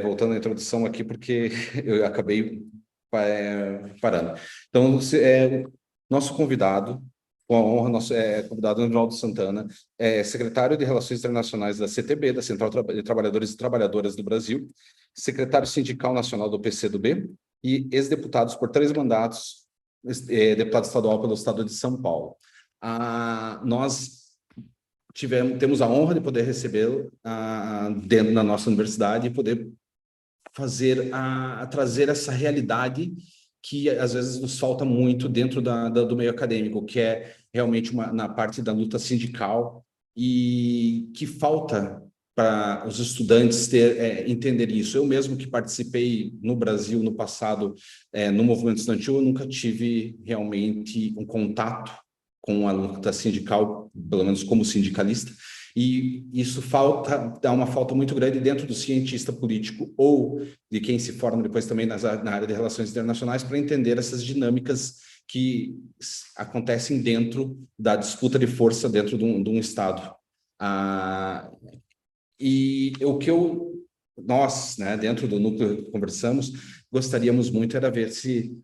voltando à introdução aqui, porque eu acabei parando. Então, nosso convidado, com a honra, nosso convidado Ronaldo Santana, é secretário de Relações Internacionais da CTB, da Central de Trabalhadores e Trabalhadoras do Brasil, secretário sindical nacional do PCdoB e ex-deputados por 3 mandatos, deputado estadual pelo estado de São Paulo. Nós temos a honra de poder recebê-lo dentro da nossa universidade e poder trazer essa realidade que às vezes nos falta muito dentro do meio acadêmico, que é realmente na parte da luta sindical, e que falta para os estudantes entender isso. Eu mesmo, que participei no Brasil no passado no movimento estudantil, eu nunca tive realmente um contato com a luta sindical, pelo menos como sindicalista, e isso dá uma falta muito grande dentro do cientista político ou de quem se forma depois também na área de relações internacionais, para entender essas dinâmicas que acontecem dentro da disputa de força dentro de um Estado. E o que nós, né, dentro do núcleo que conversamos, gostaríamos muito era ver se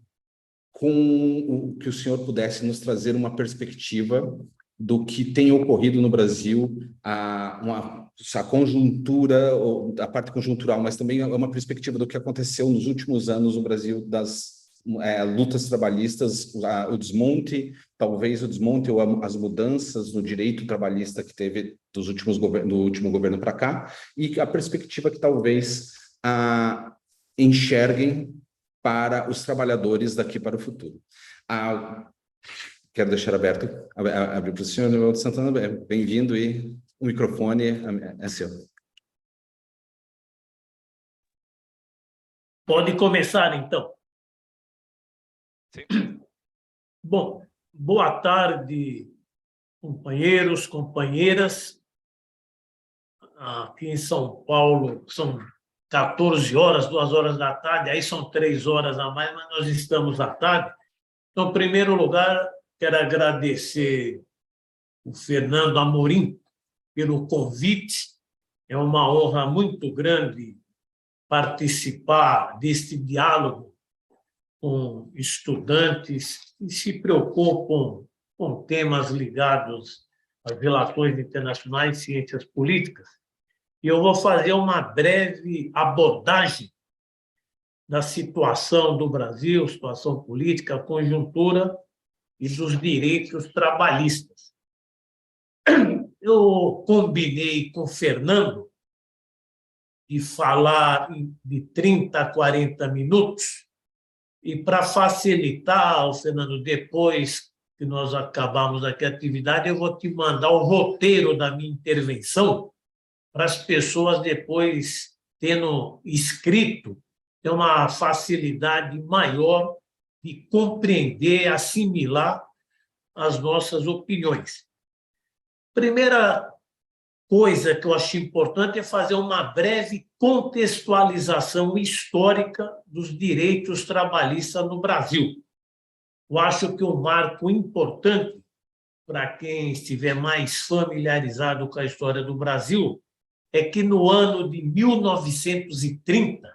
com o que o senhor pudesse nos trazer uma perspectiva do que tem ocorrido no Brasil, a conjuntura, ou a parte conjuntural, mas também uma perspectiva do que aconteceu nos últimos anos no Brasil, das lutas trabalhistas, o desmonte, talvez o desmonte ou as mudanças no direito trabalhista que teve do último governo para cá, e a perspectiva que talvez enxerguem para os trabalhadores daqui para o futuro. Quero deixar aberto, abrir para o senhor Ronaldo Santana. Bem-vindo, e o microfone é seu. Pode começar, então. Sim. Bom, boa tarde, companheiros, companheiras. Aqui em São Paulo são 14 horas, 2 horas da tarde, aí são 3 horas a mais, mas nós estamos à tarde. Então, em primeiro lugar, quero agradecer o Fernando Amorim pelo convite. É uma honra muito grande participar deste diálogo com estudantes que se preocupam com temas ligados às relações internacionais e ciências políticas. E eu vou fazer uma breve abordagem da situação do Brasil, situação política, conjuntura e dos direitos trabalhistas. Eu combinei com o Fernando de falar de 30 a 40 minutos, e para facilitar, Fernando, depois que nós acabarmos aqui a atividade, eu vou te mandar o roteiro da minha intervenção, para as pessoas depois, tendo escrito, ter uma facilidade maior de compreender, assimilar as nossas opiniões. Primeira coisa que eu acho importante é fazer uma breve contextualização histórica dos direitos trabalhistas no Brasil. Eu acho que um marco importante, para quem estiver mais familiarizado com a história do Brasil, é que no ano de 1930,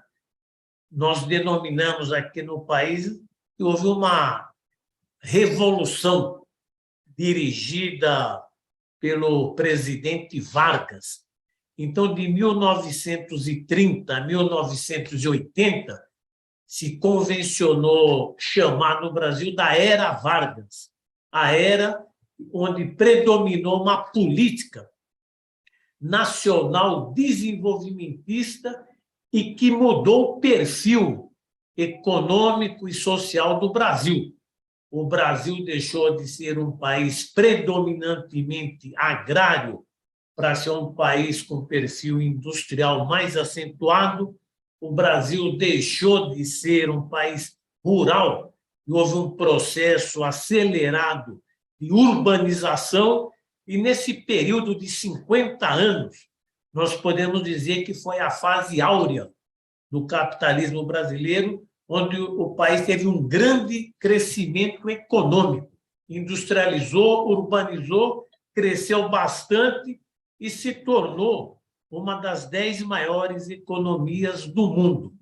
nós denominamos aqui no país que houve uma revolução dirigida pelo presidente Vargas. Então, de 1930 a 1980, se convencionou chamar no Brasil da Era Vargas, a era onde predominou uma política nacional desenvolvimentista e que mudou o perfil econômico e social do Brasil. O Brasil deixou de ser um país predominantemente agrário para ser um país com perfil industrial mais acentuado. O Brasil deixou de ser um país rural e houve um processo acelerado de urbanização. E, nesse período de 50 anos, nós podemos dizer que foi a fase áurea do capitalismo brasileiro, onde o país teve um grande crescimento econômico, industrializou, urbanizou, cresceu bastante e se tornou uma das 10 maiores economias do mundo.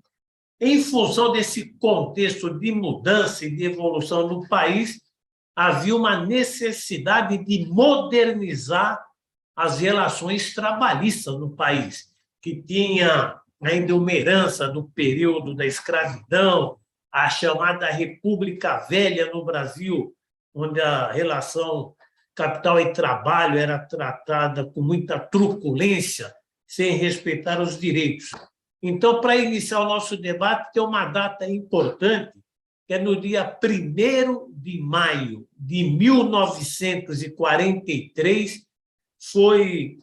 Em função desse contexto de mudança e de evolução no país, havia uma necessidade de modernizar as relações trabalhistas no país, que tinha ainda uma herança do período da escravidão, a chamada República Velha no Brasil, onde a relação capital e trabalho era tratada com muita truculência, sem respeitar os direitos. Então, para iniciar o nosso debate, tem uma data importante, que é no dia 1º de maio de 1943, foi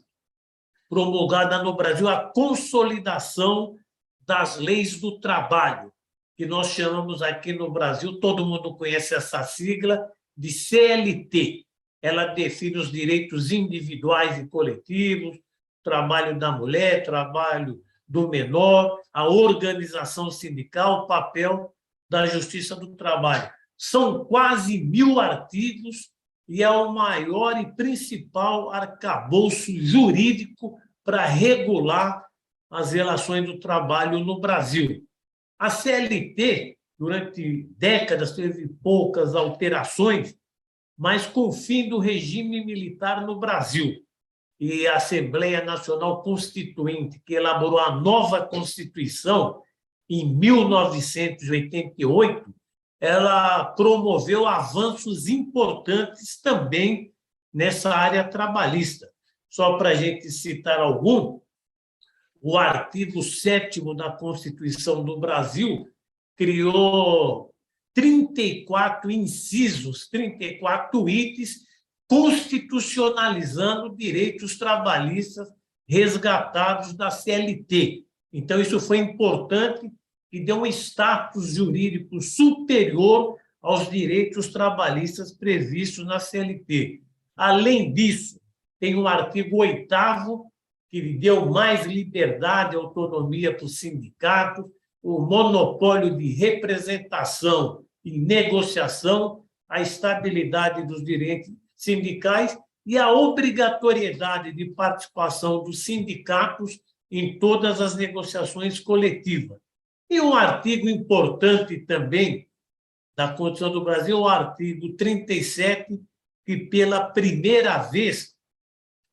promulgada no Brasil a consolidação das leis do trabalho, que nós chamamos aqui no Brasil, todo mundo conhece essa sigla, de CLT. Ela define os direitos individuais e coletivos, trabalho da mulher, trabalho do menor, a organização sindical, o papel da Justiça do Trabalho. São quase 1.000 artigos e é o maior e principal arcabouço jurídico para regular as relações do trabalho no Brasil. A CLT, durante décadas, teve poucas alterações, mas com o fim do regime militar no Brasil e a Assembleia Nacional Constituinte, que elaborou a nova Constituição em 1988, ela promoveu avanços importantes também nessa área trabalhista. Só para a gente citar algum, o artigo 7º da Constituição do Brasil criou 34 incisos, 34 itens, constitucionalizando direitos trabalhistas resgatados da CLT. Então, isso foi importante e deu um status jurídico superior aos direitos trabalhistas previstos na CLT. Além disso, tem o artigo 8º, que deu mais liberdade e autonomia para os sindicatos, o monopólio de representação e negociação, a estabilidade dos direitos sindicais e a obrigatoriedade de participação dos sindicatos em todas as negociações coletivas. E um artigo importante também da Constituição do Brasil, o artigo 37, que pela primeira vez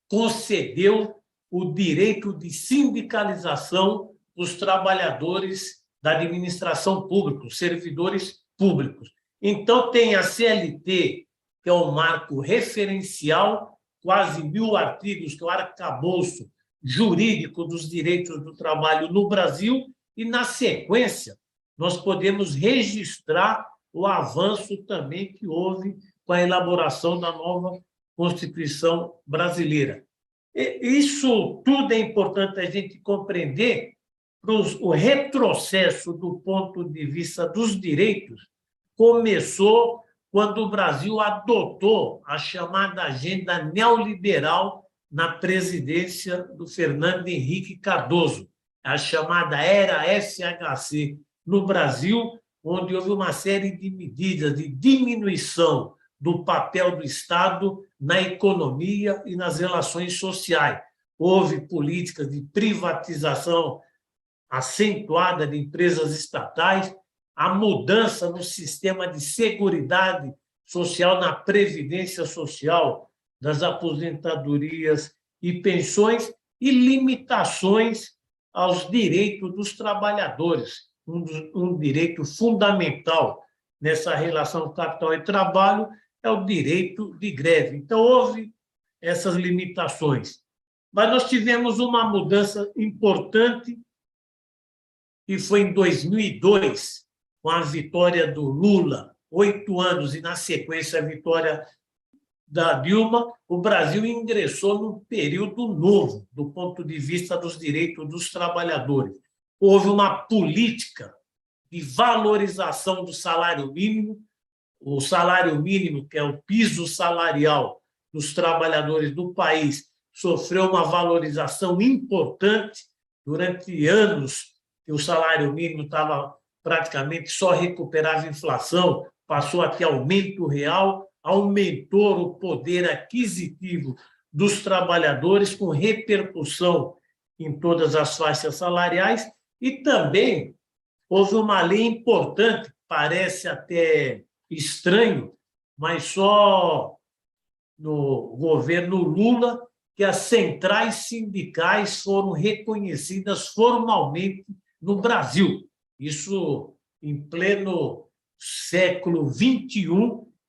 concedeu o direito de sindicalização dos trabalhadores da administração pública, os servidores públicos. Então, tem a CLT, que é o marco referencial, quase 1.000 artigos, que é o arcabouço jurídico dos direitos do trabalho no Brasil, e, na sequência, nós podemos registrar o avanço também que houve com a elaboração da nova Constituição brasileira. Isso tudo é importante a gente compreender. O retrocesso do ponto de vista dos direitos começou quando o Brasil adotou a chamada agenda neoliberal na presidência do Fernando Henrique Cardoso, a chamada Era FHC no Brasil, onde houve uma série de medidas de diminuição do papel do Estado na economia e nas relações sociais. Houve políticas de privatização acentuada de empresas estatais, a mudança no sistema de seguridade social, na previdência social, das aposentadorias e pensões, e limitações aos direitos dos trabalhadores, um direito fundamental nessa relação capital e trabalho é o direito de greve. Então, houve essas limitações. Mas nós tivemos uma mudança importante, que foi em 2002, com a vitória do Lula, 8 anos, e, na sequência, a vitória da Dilma. O Brasil ingressou num período novo, do ponto de vista dos direitos dos trabalhadores. Houve uma política de valorização do salário mínimo. O salário mínimo, que é o piso salarial dos trabalhadores do país, sofreu uma valorização importante. Durante anos, o salário mínimo estava praticamente só recuperava a inflação, passou a ter aumento real, aumentou o poder aquisitivo dos trabalhadores, com repercussão em todas as faixas salariais, e também houve uma lei importante, parece até estranho, mas só no governo Lula que as centrais sindicais foram reconhecidas formalmente no Brasil. Isso em pleno século XXI,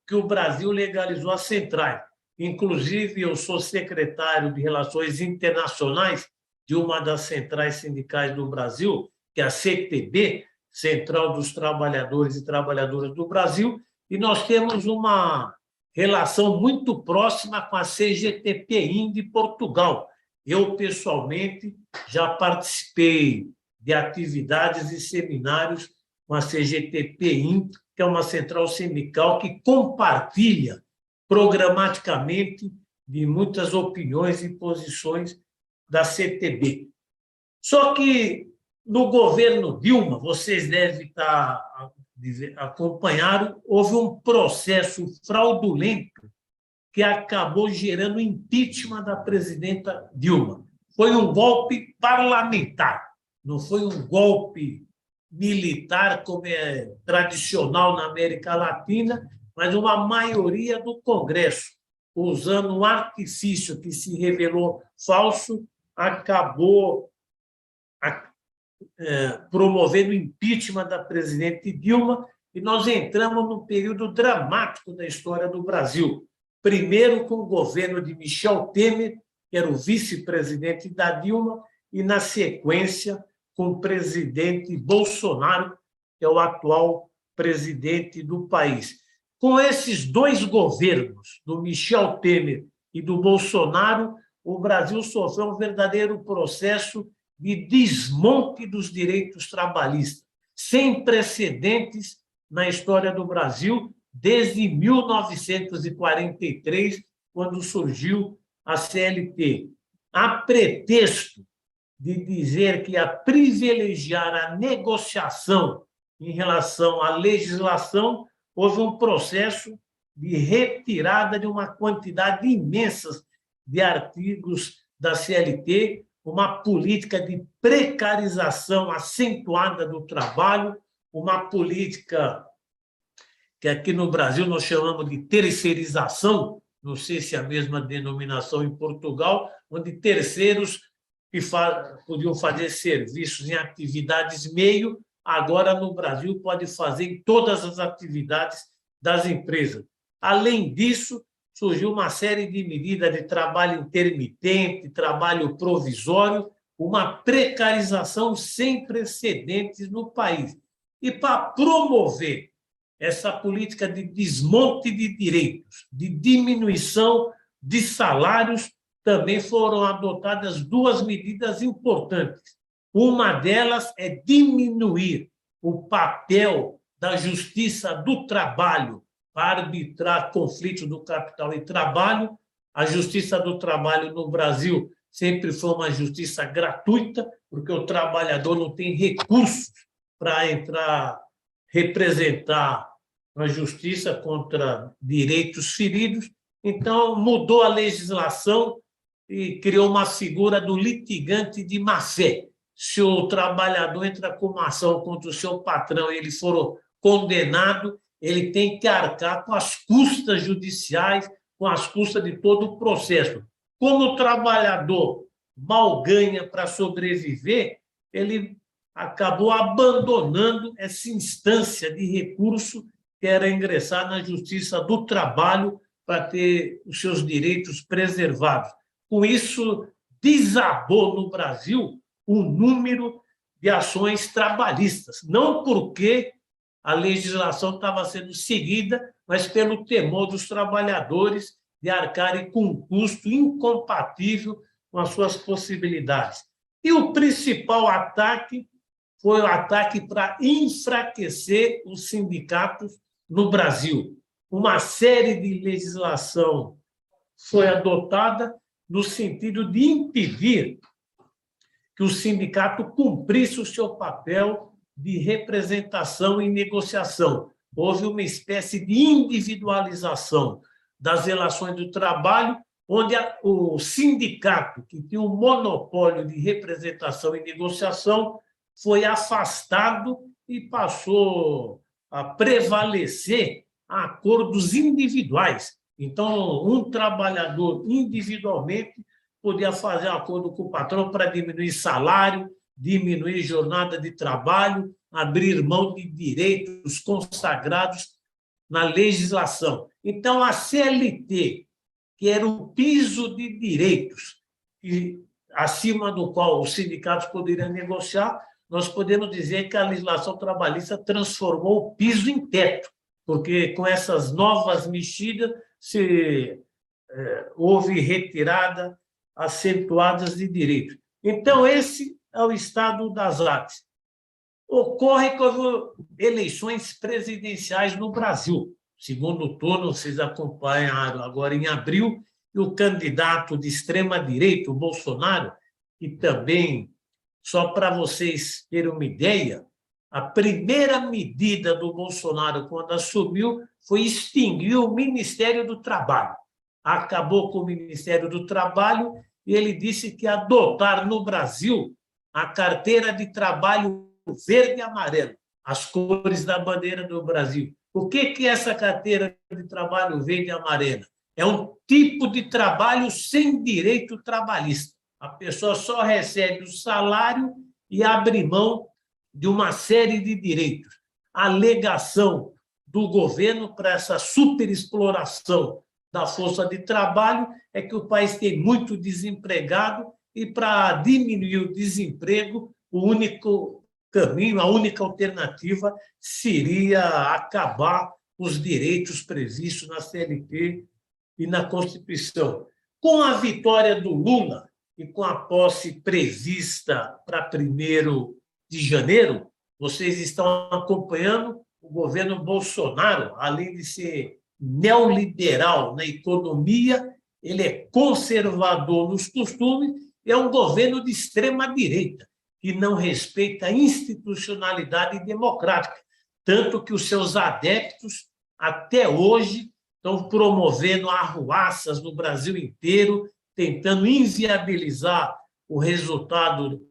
que o Brasil legalizou as centrais. Inclusive, eu sou secretário de Relações Internacionais de uma das centrais sindicais do Brasil, que é a CTB, Central dos Trabalhadores e Trabalhadoras do Brasil, e nós temos uma relação muito próxima com a CGTPIN de Portugal. Eu, pessoalmente, já participei de atividades e seminários com a CGTPIN, que é uma central sindical que compartilha programaticamente de muitas opiniões e posições da CTB. Só que no governo Dilma, vocês devem estar acompanhando, houve um processo fraudulento que acabou gerando o impeachment da presidenta Dilma. Foi um golpe parlamentar, não foi um golpe militar, como é tradicional na América Latina, mas uma maioria do Congresso, usando um artifício que se revelou falso, acabou promovendo o impeachment da presidente Dilma, e nós entramos num período dramático da história do Brasil. Primeiro com o governo de Michel Temer, que era o vice-presidente da Dilma, e, na sequência, com o presidente Bolsonaro, que é o atual presidente do país. Com esses dois governos, do Michel Temer e do Bolsonaro, o Brasil sofreu um verdadeiro processo de desmonte dos direitos trabalhistas, sem precedentes na história do Brasil, desde 1943, quando surgiu a CLT. A pretexto de dizer que ia privilegiar a negociação em relação à legislação, houve um processo de retirada de uma quantidade imensa de artigos da CLT, uma política de precarização acentuada do trabalho, uma política que aqui no Brasil nós chamamos de terceirização, não sei se é a mesma denominação em Portugal, onde terceiros que podiam fazer serviços em atividades meio, agora no Brasil pode fazer em todas as atividades das empresas. Além disso, surgiu uma série de medidas de trabalho intermitente, trabalho provisório, uma precarização sem precedentes no país. E para promover essa política de desmonte de direitos, de diminuição de salários, também foram adotadas duas medidas importantes. Uma delas é diminuir o papel da Justiça do Trabalho para arbitrar conflitos do capital e trabalho. A Justiça do Trabalho no Brasil sempre foi uma justiça gratuita, porque o trabalhador não tem recursos para entrar, representar a justiça contra direitos feridos. Então, mudou a legislação e criou uma figura do litigante de má-fé. Se o trabalhador entra com uma ação contra o seu patrão e ele for condenado, ele tem que arcar com as custas judiciais, com as custas de todo o processo. Como o trabalhador mal ganha para sobreviver, ele acabou abandonando essa instância de recurso que era ingressar na Justiça do Trabalho para ter os seus direitos preservados. Com isso, desabou no Brasil o número de ações trabalhistas, não porque a legislação estava sendo seguida, mas pelo temor dos trabalhadores de arcarem com um custo incompatível com as suas possibilidades. E o principal ataque foi o ataque para enfraquecer os sindicatos no Brasil. Uma série de legislação foi adotada no sentido de impedir que o sindicato cumprisse o seu papel de representação e negociação. Houve uma espécie de individualização das relações do trabalho, onde o sindicato, que tinha um monopólio de representação e negociação, foi afastado e passou a prevalecer acordos individuais. Então, um trabalhador individualmente podia fazer acordo com o patrão para diminuir salário, diminuir jornada de trabalho, abrir mão de direitos consagrados na legislação. Então, a CLT, que era o piso de direitos, acima do qual os sindicatos poderiam negociar, nós podemos dizer que a legislação trabalhista transformou o piso em teto, porque com essas novas mexidas houve retirada acentuadas de direitos. Então, esse é o estado das artes. Ocorre com eleições presidenciais no Brasil. Segundo turno, vocês acompanharam agora em abril, e o candidato de extrema-direita, o Bolsonaro, que também, só para vocês terem uma ideia, a primeira medida do Bolsonaro, quando assumiu, foi extinguir o Ministério do Trabalho. Acabou com o Ministério do Trabalho e ele disse que ia adotar no Brasil a carteira de trabalho verde e amarelo, as cores da bandeira do Brasil. O que é essa carteira de trabalho verde e amarela? É um tipo de trabalho sem direito trabalhista. A pessoa só recebe o salário e abre mão de uma série de direitos. A alegação do governo para essa superexploração da força de trabalho é que o país tem muito desempregado e, para diminuir o desemprego, o único caminho, a única alternativa seria acabar os direitos previstos na CLT e na Constituição. Com a vitória do Lula e com a posse prevista para 1º de janeiro, vocês estão acompanhando o governo Bolsonaro, além de ser neoliberal na economia, ele é conservador nos costumes, é um governo de extrema-direita, que não respeita a institucionalidade democrática, tanto que os seus adeptos, até hoje, estão promovendo arruaças no Brasil inteiro, tentando inviabilizar o resultado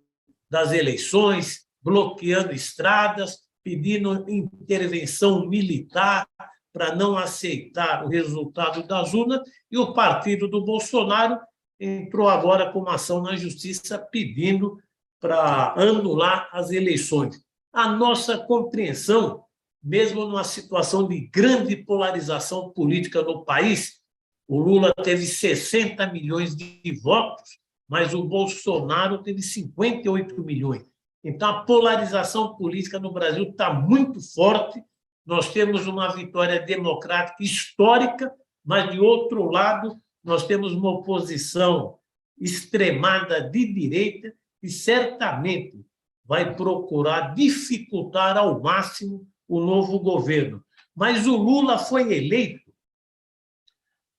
das eleições, bloqueando estradas, pedindo intervenção militar para não aceitar o resultado das urnas, e o partido do Bolsonaro entrou agora com uma ação na justiça pedindo para anular as eleições. A nossa compreensão, mesmo numa situação de grande polarização política no país, o Lula teve 60 milhões de votos, mas o Bolsonaro teve 58 milhões. Então, a polarização política no Brasil está muito forte. Nós temos uma vitória democrática histórica, mas, de outro lado, nós temos uma oposição extremada de direita que certamente vai procurar dificultar ao máximo o novo governo. Mas o Lula foi eleito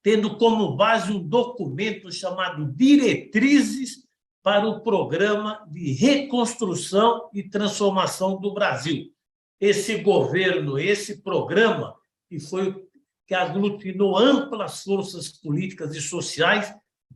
tendo como base um documento chamado Diretrizes para o Programa de Reconstrução e Transformação do Brasil. Esse governo, esse programa, que aglutinou amplas forças políticas e sociais,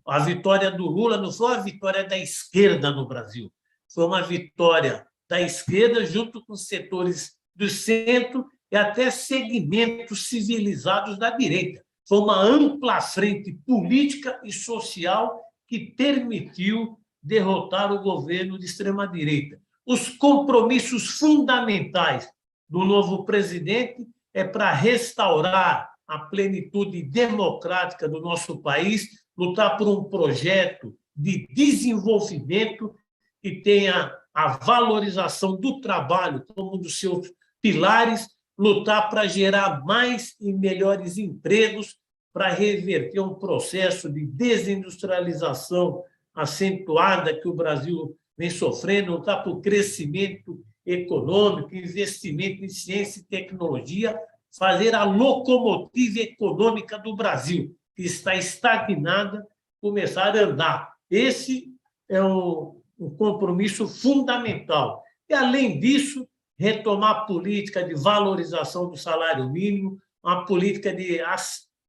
a vitória do Lula não foi a vitória da esquerda no Brasil, foi uma vitória da esquerda junto com setores do centro e até segmentos civilizados da direita. Foi uma ampla frente política e social que permitiu derrotar o governo de extrema-direita. Os compromissos fundamentais do novo presidente é para restaurar a plenitude democrática do nosso país, lutar por um projeto de desenvolvimento que tenha a valorização do trabalho como um dos seus pilares, lutar para gerar mais e melhores empregos, para reverter um processo de desindustrialização acentuada que o Brasil vem sofrendo, lutar por crescimento econômico, investimento em ciência e tecnologia, fazer a locomotiva econômica do Brasil, que está estagnada, começar a andar. Esse é um compromisso fundamental. E, além disso, retomar a política de valorização do salário mínimo, uma política de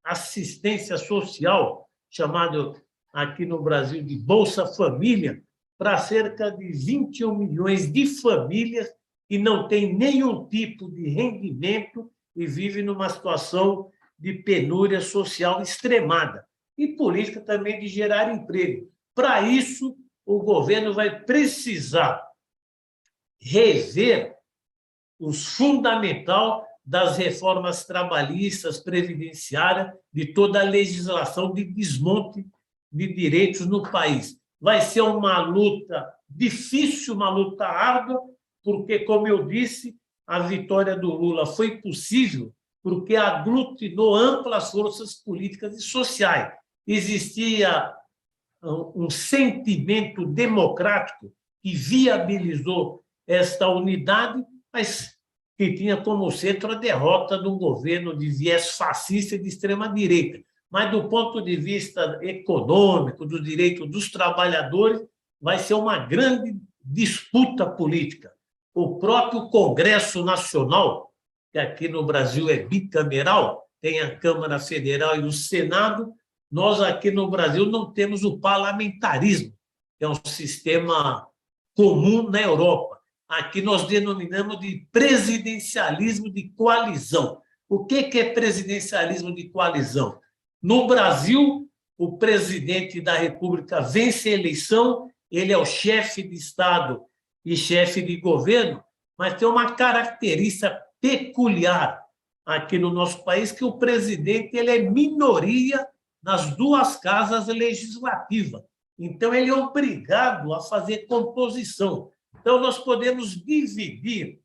assistência social chamado aqui no Brasil de Bolsa Família, para cerca de 21 milhões de famílias que não têm nenhum tipo de rendimento e vivem numa situação de penúria social extremada. E política também de gerar emprego. Para isso, o governo vai precisar rever os fundamental das reformas trabalhistas, previdenciárias, de toda a legislação de desmonte de direitos no país. Vai ser uma luta difícil, uma luta árdua, porque, como eu disse, a vitória do Lula foi possível porque aglutinou amplas forças políticas e sociais. Existia um sentimento democrático que viabilizou esta unidade, mas que tinha como centro a derrota de um governo de viés fascista e de extrema-direita. Mas, do ponto de vista econômico, dos direitos dos trabalhadores, vai ser uma grande disputa política. O próprio Congresso Nacional, que aqui no Brasil é bicameral, tem a Câmara Federal e o Senado, nós aqui no Brasil não temos o parlamentarismo, que é um sistema comum na Europa. Aqui nós denominamos de presidencialismo de coalizão. O que é presidencialismo de coalizão? No Brasil, o presidente da República vence a eleição, ele é o chefe de Estado e chefe de governo, mas tem uma característica peculiar aqui no nosso país, que o presidente ele é minoria nas duas casas legislativas. Então, ele é obrigado a fazer composição. Então, nós podemos dividir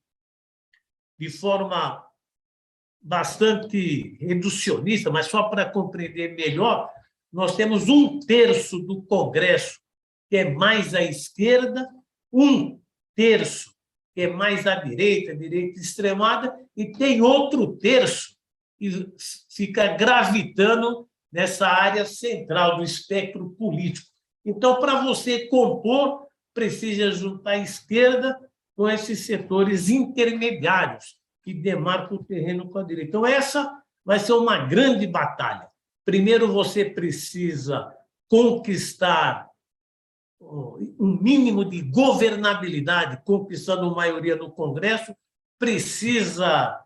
de forma bastante reducionista, mas só para compreender melhor, nós temos 1/3 do Congresso que é mais à esquerda, 1/3 que é mais à direita, direita extremada, e tem outro terço que fica gravitando nessa área central do espectro político. Então, para você compor, precisa juntar a esquerda com esses setores intermediários que demarcam o terreno com a direita. Então, essa vai ser uma grande batalha. Primeiro, você precisa conquistar um mínimo de governabilidade, conquistando maioria no Congresso, precisa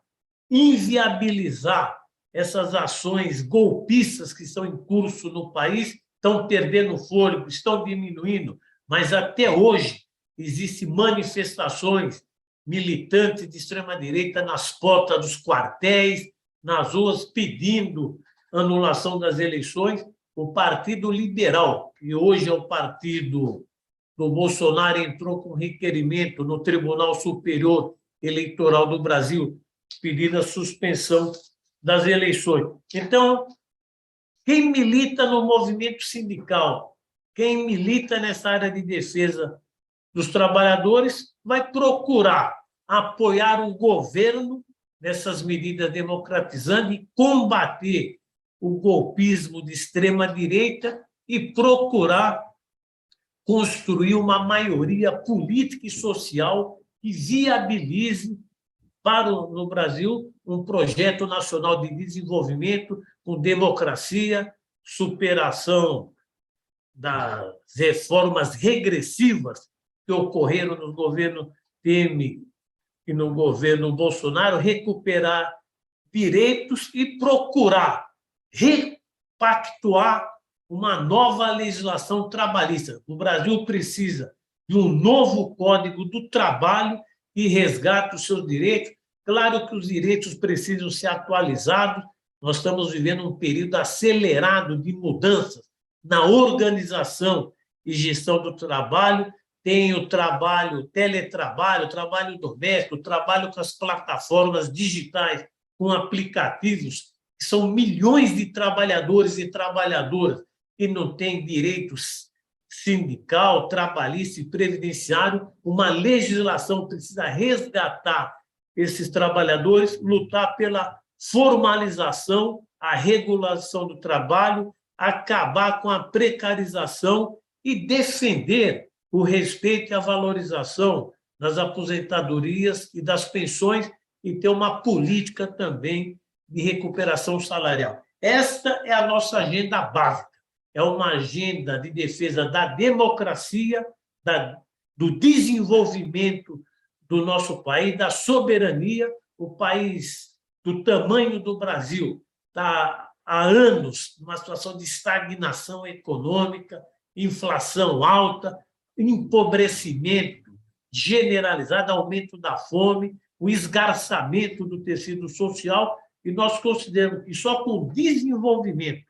inviabilizar essas ações golpistas que estão em curso no país, estão perdendo fôlego, estão diminuindo, mas até hoje existem manifestações militantes de extrema-direita nas portas dos quartéis, nas ruas, pedindo anulação das eleições. O Partido Liberal, que hoje é o partido do Bolsonaro, entrou com requerimento no Tribunal Superior Eleitoral do Brasil, pedindo a suspensão das eleições. Então, quem milita no movimento sindical, quem milita nessa área de defesa dos trabalhadores, vai procurar apoiar o governo nessas medidas democratizantes e combater o golpismo de extrema-direita e procurar construir uma maioria política e social que viabilize no Brasil um projeto nacional de desenvolvimento com democracia, superação das reformas regressivas que ocorreram no governo Temer e no governo Bolsonaro, recuperar direitos e procurar repactuar uma nova legislação trabalhista. O Brasil precisa de um novo Código do Trabalho que resgate os seus direitos. Claro que os direitos precisam ser atualizados. Nós estamos vivendo um período acelerado de mudanças na organização e gestão do trabalho. Tem o trabalho, teletrabalho, o trabalho doméstico, o trabalho com as plataformas digitais, com aplicativos, que são milhões de trabalhadores e trabalhadoras que não têm direitos sindical, trabalhista e previdenciário. Uma legislação precisa resgatar esses trabalhadores, lutar pela formalização, a regulação do trabalho, acabar com a precarização e defender o respeito e a valorização das aposentadorias e das pensões e ter uma política também de recuperação salarial. Esta é a nossa agenda básica, é uma agenda de defesa da democracia, do desenvolvimento do nosso país, da soberania. O país do tamanho do Brasil está há anos numa situação de estagnação econômica, inflação alta, empobrecimento generalizado, aumento da fome, o esgarçamento do tecido social, e nós consideramos que só com desenvolvimento,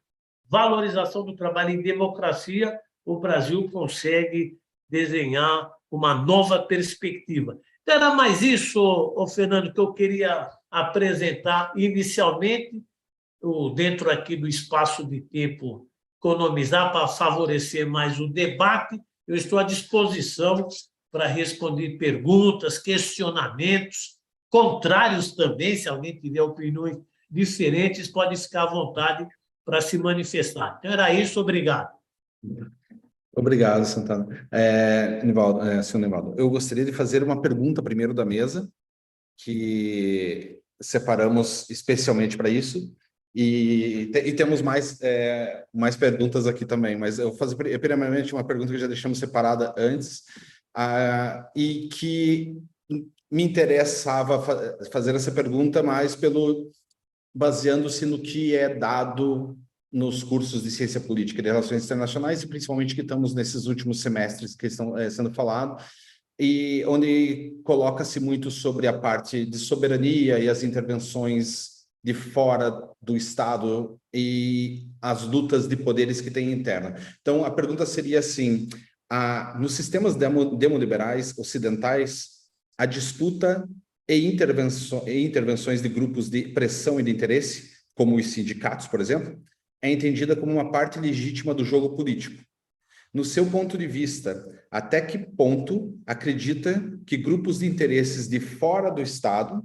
valorização do trabalho em democracia, o Brasil consegue desenhar uma nova perspectiva. Então, era mais isso, Fernando, que eu queria apresentar inicialmente, dentro aqui do espaço de tempo economizar para favorecer mais o debate. Eu estou à disposição para responder perguntas, questionamentos, contrários também, se alguém tiver opiniões diferentes, pode ficar à vontade para se manifestar. Então, era isso, obrigado. Obrigado, Santana. Senhor Nivaldo, eu gostaria de fazer uma pergunta primeiro da mesa, que separamos especialmente para isso, e temos mais perguntas aqui também, mas eu vou fazer primeiramente uma pergunta que já deixamos separada antes, e que me interessava fazer essa pergunta mais baseando-se no que é dado nos cursos de Ciência Política e de Relações Internacionais, e principalmente que estamos nesses últimos semestres que estão sendo falados, e onde coloca-se muito sobre a parte de soberania e as intervenções de fora do Estado e as lutas de poderes que tem interna. Então, a pergunta seria assim, nos sistemas demoliberais ocidentais, a disputa e intervenções de grupos de pressão e de interesse, como os sindicatos, por exemplo, é entendida como uma parte legítima do jogo político. No seu ponto de vista, até que ponto acredita que grupos de interesses de fora do Estado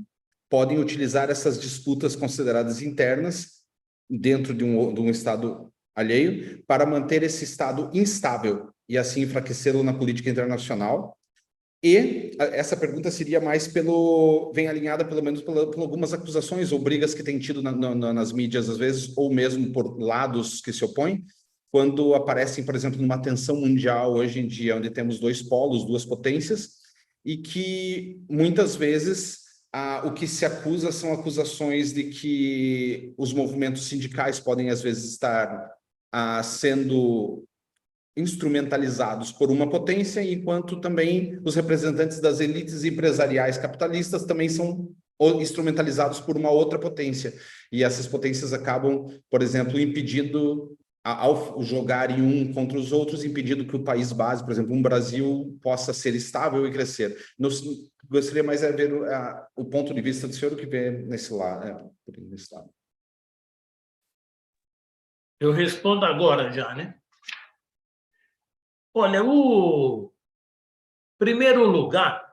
podem utilizar essas disputas consideradas internas dentro de um Estado alheio para manter esse Estado instável e assim enfraquecê-lo na política internacional? E essa pergunta seria mais vem alinhada pelo menos por algumas acusações ou brigas que tem tido nas mídias às vezes, ou mesmo por lados que se opõem, quando aparecem, por exemplo, numa tensão mundial hoje em dia, onde temos dois polos, duas potências, e que muitas vezes o que se acusa são acusações de que os movimentos sindicais podem às vezes estar sendo instrumentalizados por uma potência, enquanto também os representantes das elites empresariais capitalistas também são instrumentalizados por uma outra potência. E essas potências acabam, por exemplo, impedindo, ao jogarem um contra os outros, impedindo que o país base, por exemplo, um Brasil, possa ser estável e crescer. Gostaria mais de ver o ponto de vista do senhor, o que vê nesse lado. Eu respondo agora já, né? Olha, o primeiro lugar,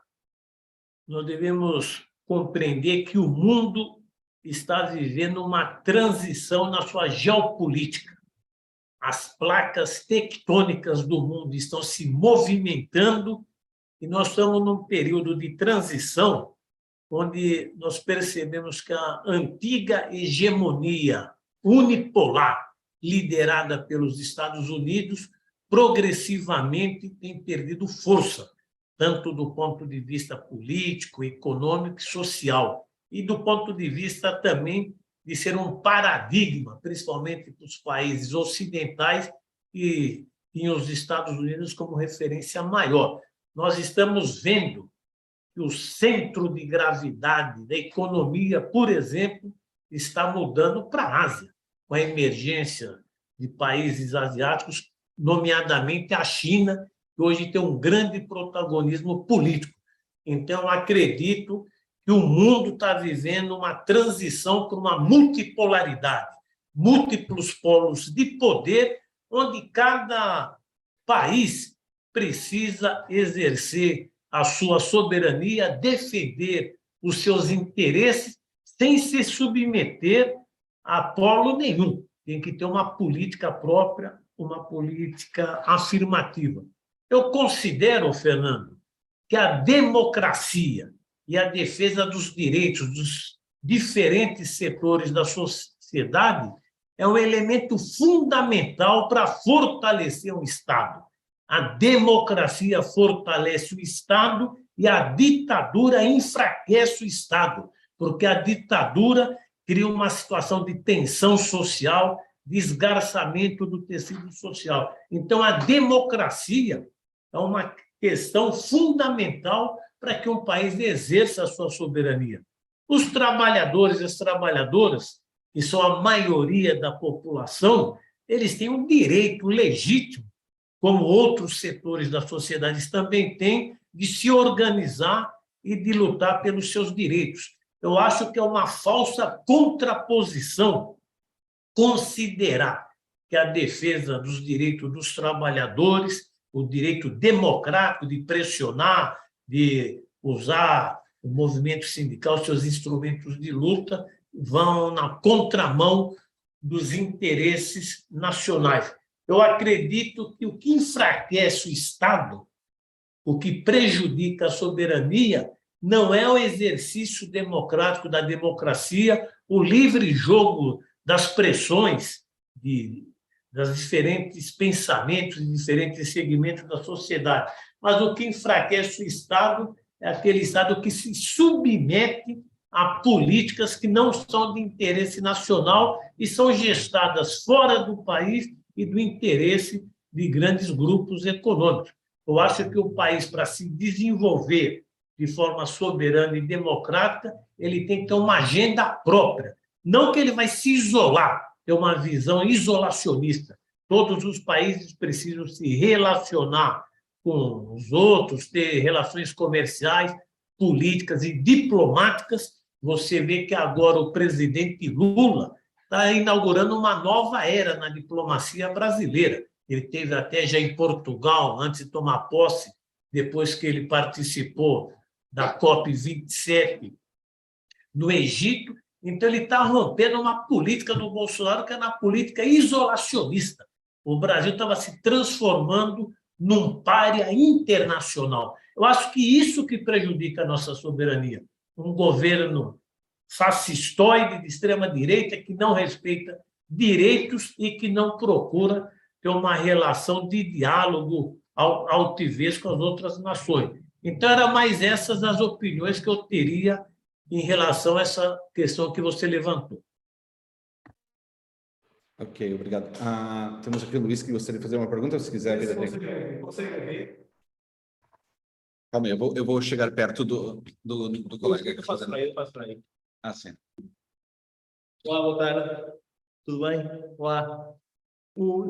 nós devemos compreender que o mundo está vivendo uma transição na sua geopolítica. As placas tectônicas do mundo estão se movimentando e nós estamos num período de transição onde nós percebemos que a antiga hegemonia unipolar liderada pelos Estados Unidos progressivamente tem perdido força, tanto do ponto de vista político, econômico e social, e do ponto de vista também de ser um paradigma, principalmente para os países ocidentais e os Estados Unidos como referência maior. Nós estamos vendo que o centro de gravidade da economia, por exemplo, está mudando para a Ásia, com a emergência de países asiáticos, nomeadamente a China, que hoje tem um grande protagonismo político. Então, acredito que o mundo está vivendo uma transição para uma multipolaridade, múltiplos polos de poder, onde cada país precisa exercer a sua soberania, defender os seus interesses, sem se submeter a polo nenhum. Tem que ter uma política própria, uma política afirmativa. Eu considero, Fernando, que a democracia e a defesa dos direitos dos diferentes setores da sociedade é um elemento fundamental para fortalecer um Estado. A democracia fortalece o Estado e a ditadura enfraquece o Estado, porque a ditadura cria uma situação de tensão social, de esgarçamento do tecido social. Então, a democracia é uma questão fundamental para que um país exerça a sua soberania. Os trabalhadores e as trabalhadoras, que são a maioria da população, eles têm um direito legítimo, como outros setores da sociedade também têm, de se organizar e de lutar pelos seus direitos. Eu acho que é uma falsa contraposição considerar que a defesa dos direitos dos trabalhadores, o direito democrático de pressionar, de usar o movimento sindical, seus instrumentos de luta, vão na contramão dos interesses nacionais. Eu acredito que o que enfraquece o Estado, o que prejudica a soberania, não é o exercício democrático da democracia, o livre jogo das pressões das diferentes pensamentos e diferentes segmentos da sociedade. Mas o que enfraquece o Estado é aquele Estado que se submete a políticas que não são de interesse nacional e são gestadas fora do país e do interesse de grandes grupos econômicos. Eu acho que o país, para se desenvolver de forma soberana e democrática, ele tem que ter uma agenda própria. Não que ele vai se isolar, ter uma visão isolacionista. Todos os países precisam se relacionar com os outros, ter relações comerciais, políticas e diplomáticas. Você vê que agora o presidente Lula está inaugurando uma nova era na diplomacia brasileira. Ele esteve até já em Portugal, antes de tomar posse, depois que ele participou da COP27 no Egito. Então, ele está rompendo uma política do Bolsonaro que é na política isolacionista. O Brasil estava se transformando num pária internacional. Eu acho que isso que prejudica a nossa soberania. Um governo fascistoide de extrema-direita que não respeita direitos e que não procura ter uma relação de diálogo altivez com as outras nações. Então, eram mais essas as opiniões que eu teria em relação a essa questão que você levantou. Ok, obrigado. Temos aqui o Luiz que gostaria de fazer uma pergunta, se quiser. Consegue ver? Calma aí, eu vou chegar perto do colega. Eu passo para aí. Sim. Olá, boa tarde. Tudo bem? Olá. Eu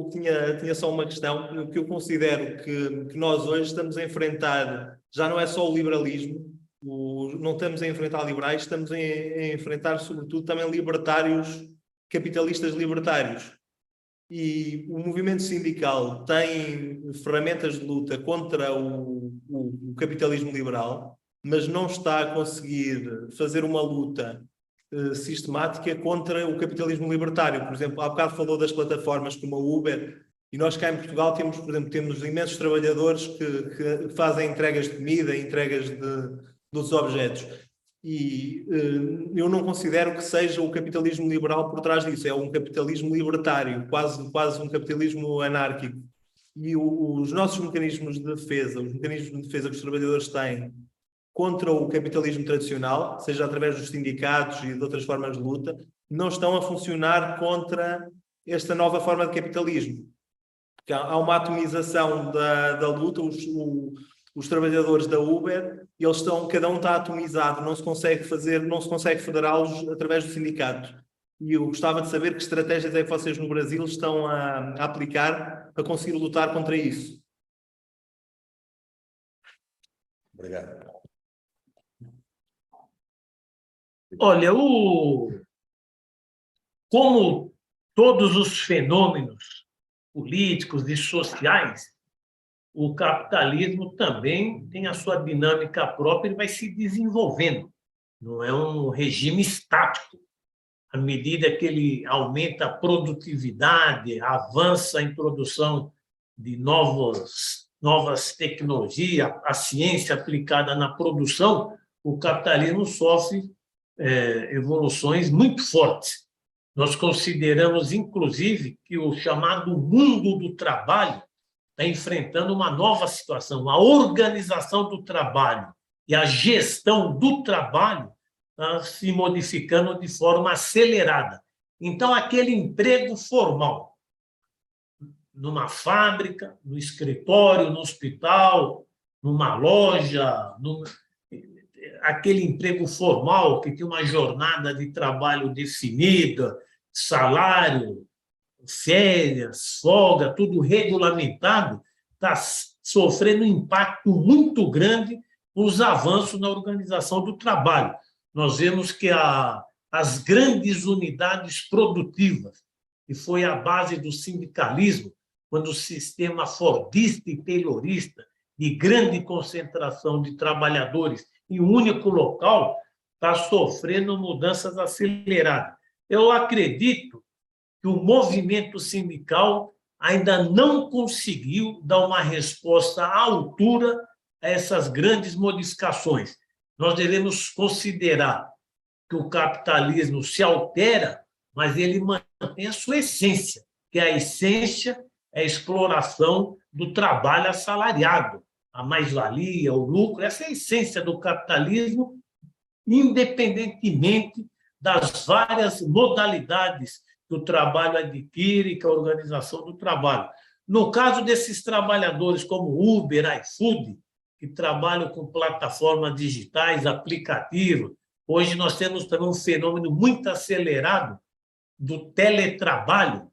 tinha só uma questão, que eu considero que nós hoje estamos a enfrentar, já não é só o liberalismo, não estamos a enfrentar liberais, estamos a enfrentar, sobretudo, também libertários, capitalistas libertários. E o movimento sindical tem ferramentas de luta contra o capitalismo liberal, mas não está a conseguir fazer uma luta sistemática contra o capitalismo libertário. Por exemplo, há bocado falou das plataformas como a Uber, e nós cá em Portugal temos, por exemplo, temos imensos trabalhadores que fazem entregas de comida, entregas de outros objetos. E eu não considero que seja o capitalismo liberal por trás disso, é um capitalismo libertário, quase um capitalismo anárquico. E os nossos mecanismos de defesa, os mecanismos de defesa que os trabalhadores têm contra o capitalismo tradicional, seja através dos sindicatos e de outras formas de luta, não estão a funcionar contra esta nova forma de capitalismo. Porque há uma atomização da luta, os trabalhadores da Uber, cada um está atomizado, não se consegue federá-los através do sindicato. E eu gostava de saber que estratégias é que vocês no Brasil estão a aplicar para conseguir lutar contra isso. Obrigado. Olha, como todos os fenômenos políticos e sociais, o capitalismo também tem a sua dinâmica própria e vai se desenvolvendo. Não é um regime estático. À medida que ele aumenta a produtividade, avança a introdução de novas tecnologias, a ciência aplicada na produção, o capitalismo sofre evoluções muito fortes. Nós consideramos, inclusive, que o chamado mundo do trabalho está enfrentando uma nova situação. A organização do trabalho e a gestão do trabalho está se modificando de forma acelerada. Então, aquele emprego formal, numa fábrica, no escritório, no hospital, numa loja, aquele emprego formal que tem uma jornada de trabalho definida, salário, férias, folga, tudo regulamentado, está sofrendo um impacto muito grande com os avanços na organização do trabalho. Nós vemos que as grandes unidades produtivas, que foi a base do sindicalismo, quando o sistema fordista e taylorista, de grande concentração de trabalhadores em um único local, está sofrendo mudanças aceleradas. Eu acredito que o movimento sindical ainda não conseguiu dar uma resposta à altura a essas grandes modificações. Nós devemos considerar que o capitalismo se altera, mas ele mantém a sua essência, que a essência é a exploração do trabalho assalariado, a mais-valia, o lucro, essa é a essência do capitalismo, independentemente das várias modalidades que o trabalho adquire, que a organização do trabalho. No caso desses trabalhadores como Uber, iFood, que trabalham com plataformas digitais, aplicativos, hoje nós temos também um fenômeno muito acelerado do teletrabalho,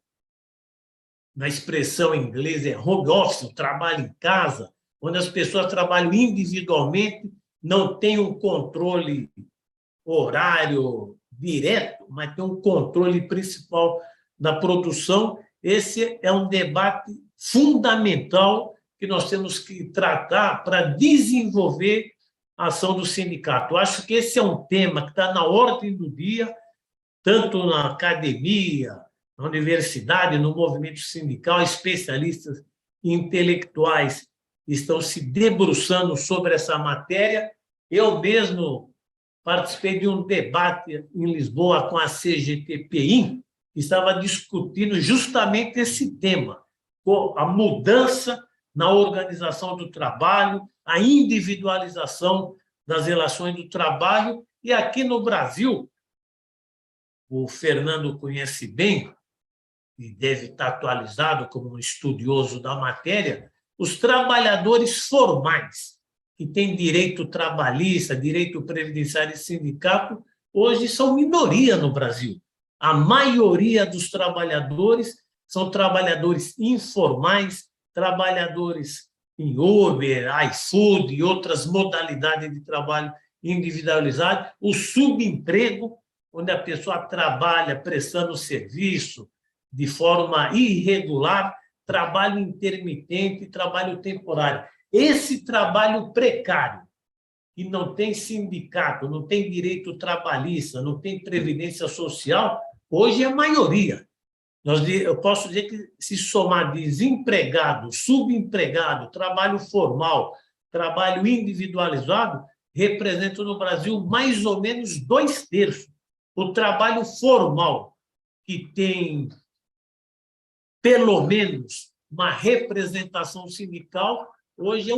na expressão em inglês é home office, o trabalho em casa, onde as pessoas trabalham individualmente, não têm um controle horário direto, mas tem um controle principal da produção. Esse é um debate fundamental que nós temos que tratar para desenvolver a ação do sindicato. Eu acho que esse é um tema que está na ordem do dia, tanto na academia, na universidade, no movimento sindical, especialistas e intelectuais estão se debruçando sobre essa matéria. Eu mesmo participei de um debate em Lisboa com a CGTPI, que estava discutindo justamente esse tema, a mudança na organização do trabalho, a individualização das relações do trabalho. E aqui no Brasil, o Fernando conhece bem, e deve estar atualizado como um estudioso da matéria, os trabalhadores formais, que têm direito trabalhista, direito previdenciário e sindicato, hoje são minoria no Brasil. A maioria dos trabalhadores são trabalhadores informais, trabalhadores em Uber, iFood e outras modalidades de trabalho individualizado, o subemprego, onde a pessoa trabalha prestando serviço de forma irregular, trabalho intermitente e trabalho temporário. Esse trabalho precário, que não tem sindicato, não tem direito trabalhista, não tem previdência social, hoje é a maioria. Eu posso dizer que, se somar desempregado, subempregado, trabalho formal, trabalho individualizado, representa no Brasil mais ou menos 2/3. O trabalho formal, que tem pelo menos uma representação sindical, hoje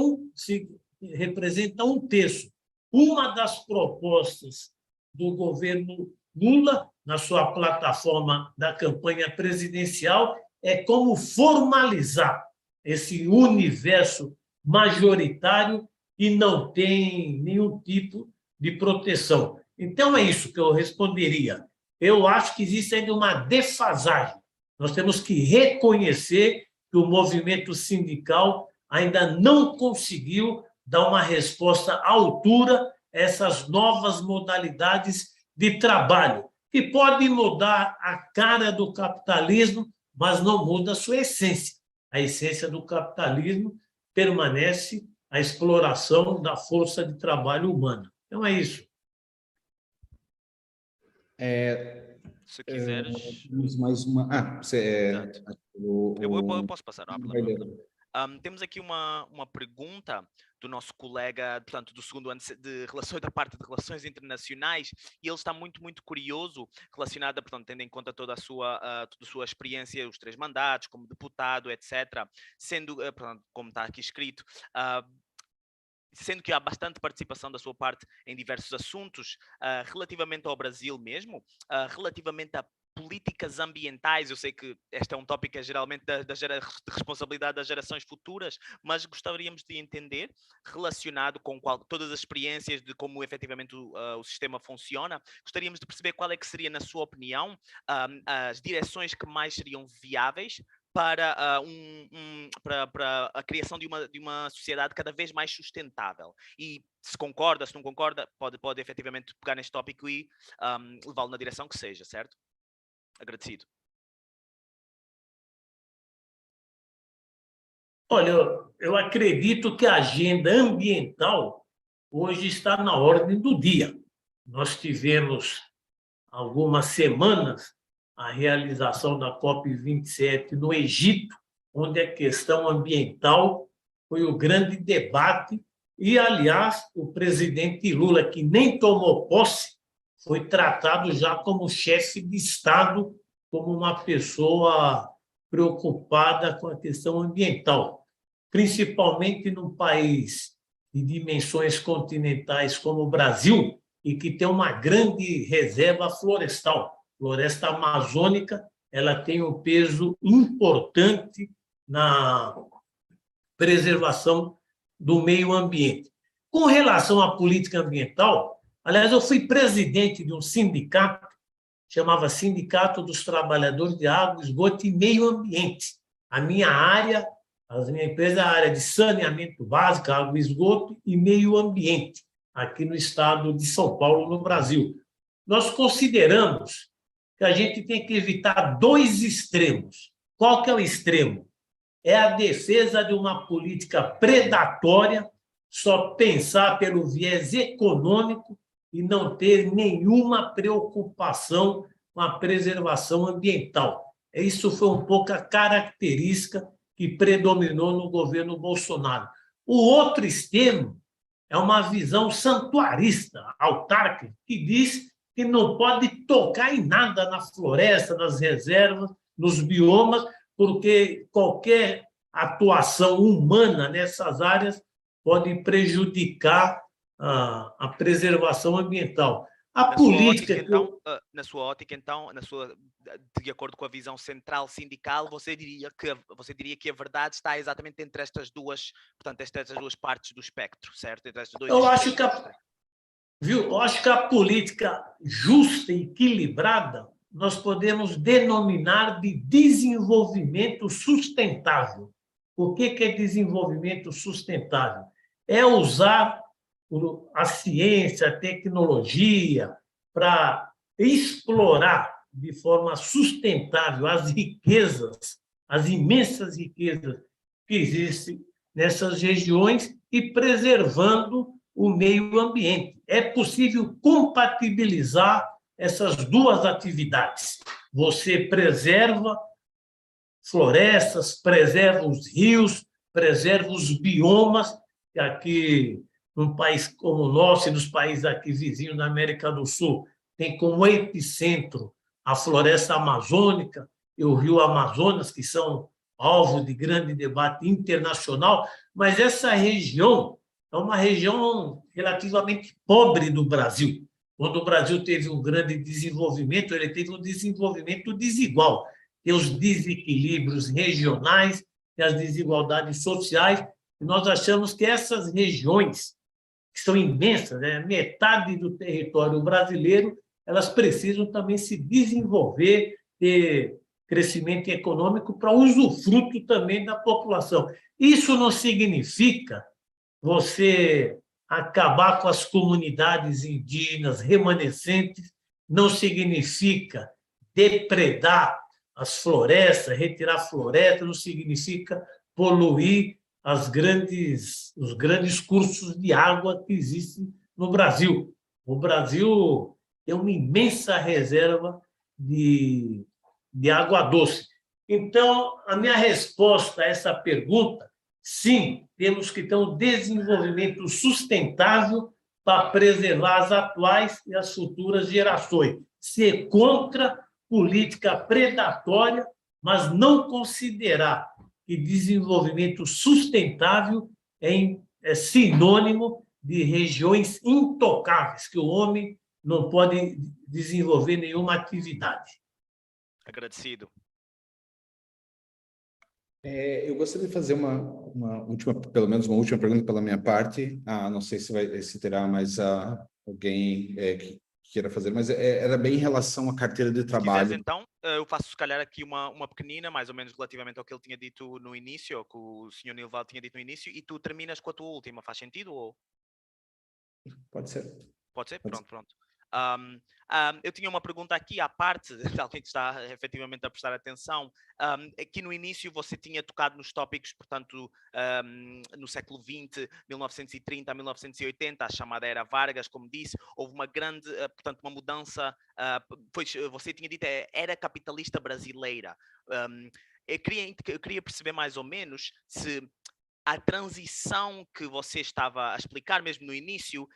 representa 1/3. Uma das propostas do governo Lula, na sua plataforma da campanha presidencial, é como formalizar esse universo majoritário e não tem nenhum tipo de proteção. Então, é isso que eu responderia. Eu acho que existe ainda uma defasagem. Nós temos que reconhecer que o movimento sindical ainda não conseguiu dar uma resposta à altura a essas novas modalidades de trabalho, que podem mudar a cara do capitalismo, mas não muda a sua essência. A essência do capitalismo permanece a exploração da força de trabalho humana. Então, é isso. Se quiseres... mais uma... eu posso passar, não há problema. Temos aqui uma pergunta do nosso colega, portanto, do segundo ano de relações, da parte de relações internacionais, e ele está muito, muito curioso, relacionado, portanto, tendo em conta toda a sua experiência, os 3 mandatos, como deputado, etc., sendo, portanto, como está aqui escrito, sendo que há bastante participação da sua parte em diversos assuntos, relativamente ao Brasil mesmo, relativamente a políticas ambientais. Eu sei que este é um tópico que é geralmente de responsabilidade das gerações futuras, mas gostaríamos de entender, relacionado com todas as experiências de como efetivamente o sistema funciona, gostaríamos de perceber qual é que seria, na sua opinião, as direções que mais seriam viáveis para, para a criação de uma sociedade cada vez mais sustentável. E se concorda, se não concorda, pode efetivamente pegar neste tópico e levá-lo na direção que seja, certo? Agradecido. Olha, eu acredito que a agenda ambiental hoje está na ordem do dia. Nós tivemos algumas semanas a realização da COP27 no Egito, onde a questão ambiental foi o grande debate e, aliás, o presidente Lula, que nem tomou posse, foi tratado já como chefe de Estado, como uma pessoa preocupada com a questão ambiental, principalmente num país de dimensões continentais como o Brasil, e que tem uma grande reserva florestal. Floresta amazônica, ela tem um peso importante na preservação do meio ambiente. Com relação à política ambiental, aliás, eu fui presidente de um sindicato, chamava Sindicato dos Trabalhadores de Água, Esgoto e Meio Ambiente. A minha área, a minha empresa é a área de saneamento básico, água, esgoto e meio ambiente, aqui no estado de São Paulo, no Brasil. Nós consideramos que a gente tem que evitar 2 extremos. Qual que é o extremo? É a defesa de uma política predatória, só pensar pelo viés econômico e não ter nenhuma preocupação com a preservação ambiental. Isso foi um pouco a característica que predominou no governo Bolsonaro. O outro extremo é uma visão santuarista, autárquica, que diz que não pode tocar em nada na floresta, nas reservas, nos biomas, porque qualquer atuação humana nessas áreas pode prejudicar a preservação ambiental. A política... Na sua ótica, então, de acordo com a visão central sindical, você diria que a verdade está exatamente entre estas duas, portanto, estas duas partes do espectro, certo? Entre estes dois eu acho que a política justa e equilibrada nós podemos denominar de desenvolvimento sustentável. O que é desenvolvimento sustentável? É usar a ciência, a tecnologia para explorar de forma sustentável as riquezas, as imensas riquezas que existem nessas regiões e preservando o meio ambiente. É possível compatibilizar essas duas atividades. Você preserva florestas, preserva os rios, preserva os biomas, que aqui, num país como o nosso e nos países aqui vizinhos da América do Sul, tem como epicentro a floresta amazônica e o rio Amazonas, que são alvo de grande debate internacional, mas essa região é uma região relativamente pobre do Brasil. Quando o Brasil teve um grande desenvolvimento, ele teve um desenvolvimento desigual. Tem os desequilíbrios regionais, tem as desigualdades sociais, e nós achamos que essas regiões, que são imensas, né? Metade do território brasileiro, elas precisam também se desenvolver, ter crescimento econômico para usufruto também da população. Isso não significa você acabar com as comunidades indígenas remanescentes, não significa depredar as florestas, retirar florestas, não significa poluir os grandes cursos de água que existem no Brasil. O Brasil tem uma imensa reserva de água doce. Então, a minha resposta a essa pergunta sim, temos que ter um desenvolvimento sustentável para preservar as atuais e as futuras gerações. Ser contra política predatória, mas não considerar que desenvolvimento sustentável é sinônimo de regiões intocáveis, que o homem não pode desenvolver nenhuma atividade. Agradecido. Eu gostaria de fazer uma última, pelo menos uma última pergunta pela minha parte. Não sei se terá mais alguém que queira fazer, mas era bem em relação à carteira de trabalho. Se quiseres, então, eu faço se calhar aqui uma pequenina, mais ou menos relativamente ao que ele tinha dito no início, ou que o Sr. Nilval tinha dito no início, e tu terminas com a tua última. Faz sentido? Ou... Pode ser. Pode ser? Pode Pronto, pronto. Eu tinha uma pergunta aqui à parte, de alguém que está efetivamente a prestar atenção. Aqui no início você tinha tocado nos tópicos, portanto, no século XX, 1930 a 1980, a chamada Era Vargas, como disse, houve uma grande, portanto, uma mudança, você tinha dito, era capitalista brasileira. Eu queria perceber mais ou menos se a transição que você estava a explicar mesmo no início,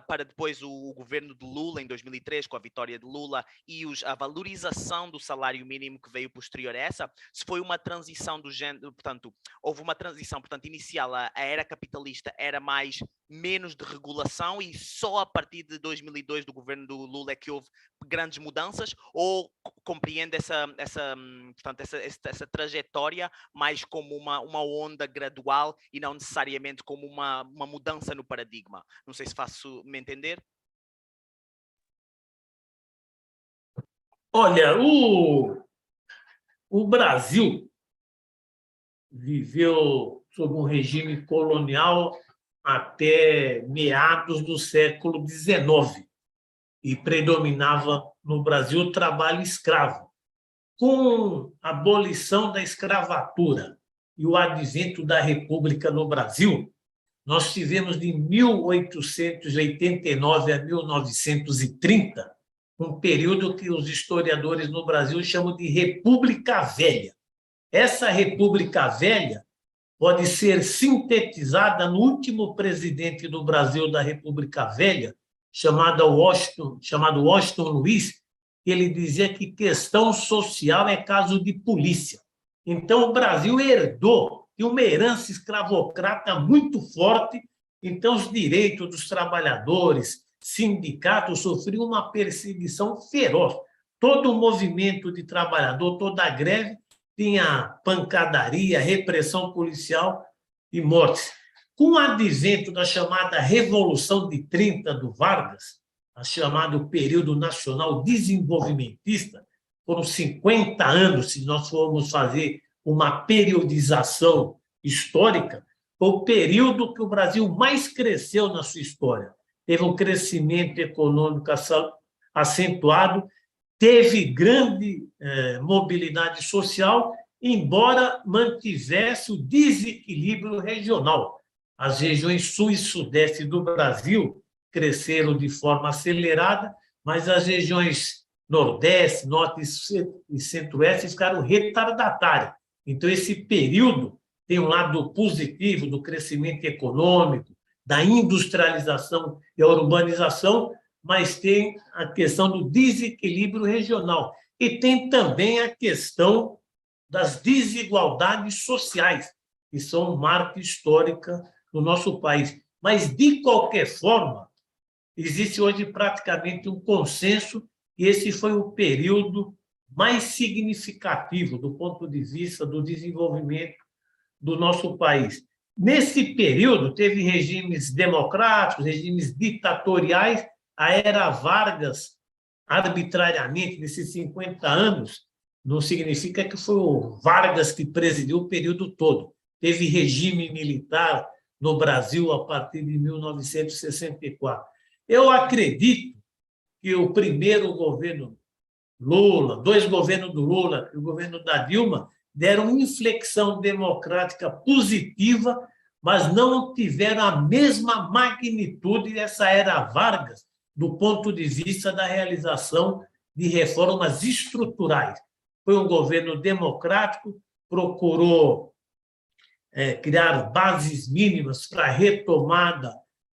para depois o governo de Lula em 2003, com a vitória de Lula, e a valorização do salário mínimo que veio posterior a essa, se foi uma transição do género, portanto, houve uma transição, portanto, inicial, a era capitalista era menos de regulação e só a partir de 2002 do governo do Lula é que houve grandes mudanças, ou compreende portanto, essa trajetória mais como uma onda gradual e não necessariamente como uma mudança no paradigma? Não sei se faço-me entender. Olha, o Brasil viveu sob um regime colonial até meados do século XIX e predominava no Brasil o trabalho escravo. Com a abolição da escravatura e o advento da República no Brasil, nós tivemos de 1889 a 1930 um período que os historiadores no Brasil chamam de República Velha. Essa República Velha pode ser sintetizada no último presidente do Brasil da República Velha, chamado Washington Luiz, que ele dizia que questão social é caso de polícia. Então, o Brasil herdou de uma herança escravocrata muito forte, então os direitos dos trabalhadores, sindicatos sofriam uma perseguição feroz. Todo o movimento de trabalhador, toda a greve, tinha pancadaria, repressão policial e mortes. Com o advento da chamada Revolução de 30 do Vargas, a chamado período nacional desenvolvimentista, foram 50 anos, se nós formos fazer uma periodização histórica, foi o período que o Brasil mais cresceu na sua história. Teve um crescimento econômico acentuado, teve grande mobilidade social, embora mantivesse o desequilíbrio regional. As regiões sul e sudeste do Brasil cresceram de forma acelerada, mas as regiões nordeste, norte e centro-oeste ficaram retardatárias. Então, esse período tem um lado positivo do crescimento econômico, da industrialização e a urbanização, mas tem a questão do desequilíbrio regional. E tem também a questão das desigualdades sociais, que são marca histórica no nosso país. Mas, de qualquer forma, existe hoje praticamente um consenso e esse foi o período mais significativo do ponto de vista do desenvolvimento do nosso país. Nesse período, teve regimes democráticos, regimes ditatoriais. A Era Vargas, arbitrariamente, nesses 50 anos, não significa que foi o Vargas que presidiu o período todo. Teve regime militar no Brasil a partir de 1964. Eu acredito que o primeiro governo Lula, dois governos do Lula e o governo da Dilma deram uma inflexão democrática positiva, mas não tiveram a mesma magnitude dessa Era Vargas do ponto de vista da realização de reformas estruturais. Foi um governo democrático, procurou criar bases mínimas para a retomada